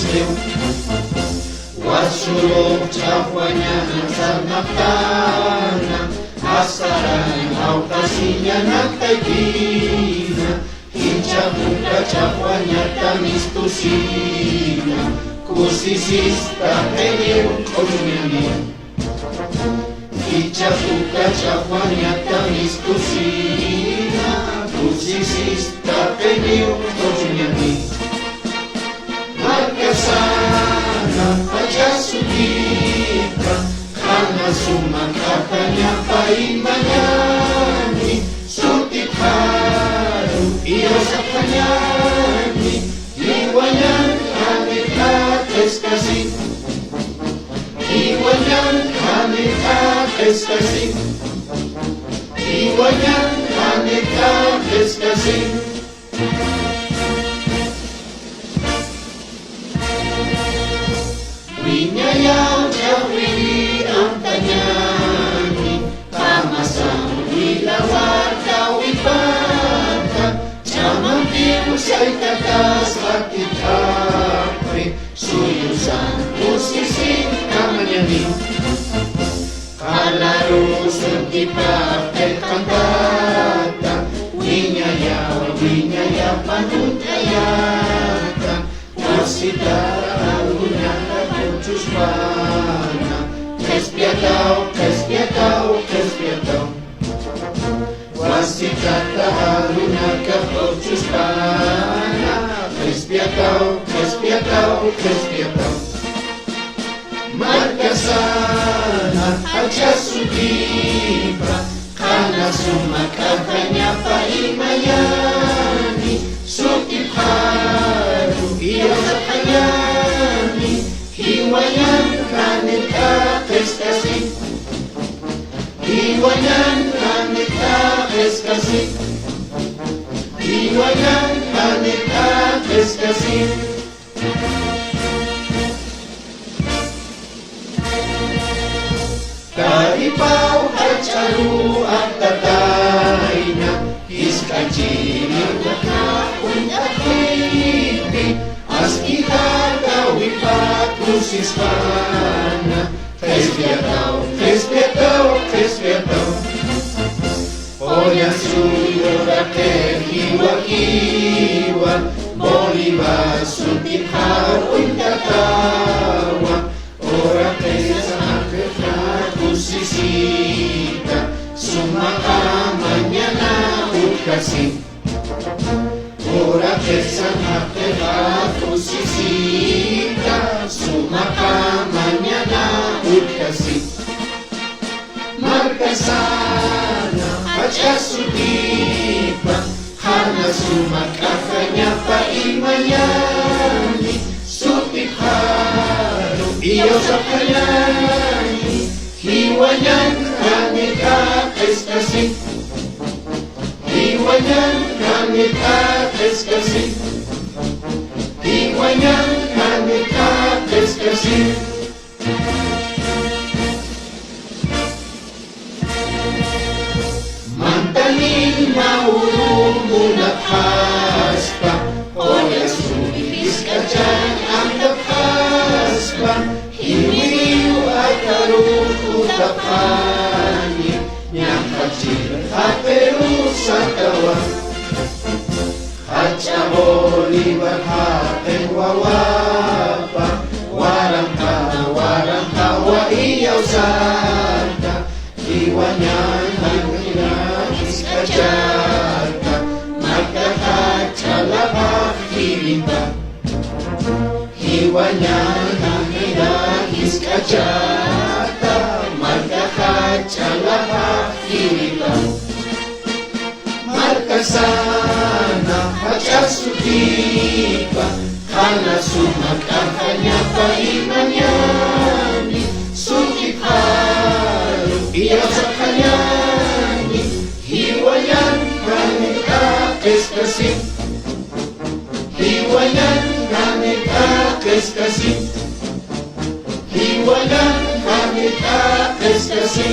muslim. Wasuluk cafwanya nasarnaktana, asaran au kasihnya naktaikina, hincakuka cafwanya tamistusina, kusisista penyu kojunyani. Hincakuka cafwanya tamistusina, kusisista penyu kojunyani. Markasana aja sudika, karena sumakakanya paimanyani, sutik haru iyo sakanyani, iwanyan kanita keskasi, iwanyan kanita keskasi, iwanyan kanita keskasi. Winyayang jawili ang tanyani, kamasang ilawar kawipata, jamang usay katas katikapre, suyusan usising kamanyani. Kalaro sentipaket kantata, winyaya panuntayata, wasita alunyata Cuspana, kespiatau, wasikata aluna kau cuspana, kespiatau, markasana aja sudipa, karena sumakakanya paimayani, sukip haru iyo sakanyani, iwanyan kanita keskasi, iwanyan kanita keskasi, iwanyan kanita keskasi. Karipau hacaru at tatayna, iskajini na unyakiti, as ikagawipat kusispana, kespiatau, oya suyura ke hiwa, boliba sutit harun katawa, ora kesana kusisita, sumakamanya na ukasi. Ora kesana kusisita, sumakamanya na ukasi. Markasana aja sudipa, karena sumakakanya paimanyani, sutip haru iyo sakanyani, hiwanyan kanita keskasi, iwanyan kanita keskasi, iwanyan kanita keskasi. Mantanin maulong mulat haspa, oya sumibis ka dyan ang daphaspa, hiniw at karukutapani, niyang kajir haperu sa kawa, hacaboli barhaten wawapa, warang ka wa iyaw santa, iwanyan hangkiragis kajata, magkakacalabak hilimba, iwanyan hangkiragis kajata, magkakacalabak hilimba. Markasana aja sudipa, karena sumakakanya paimanyani, sukip haru iyo sakanyani, hiwayan kanita keskasi, hiwayan kanita keskasi, hiwayan kanita keskasi.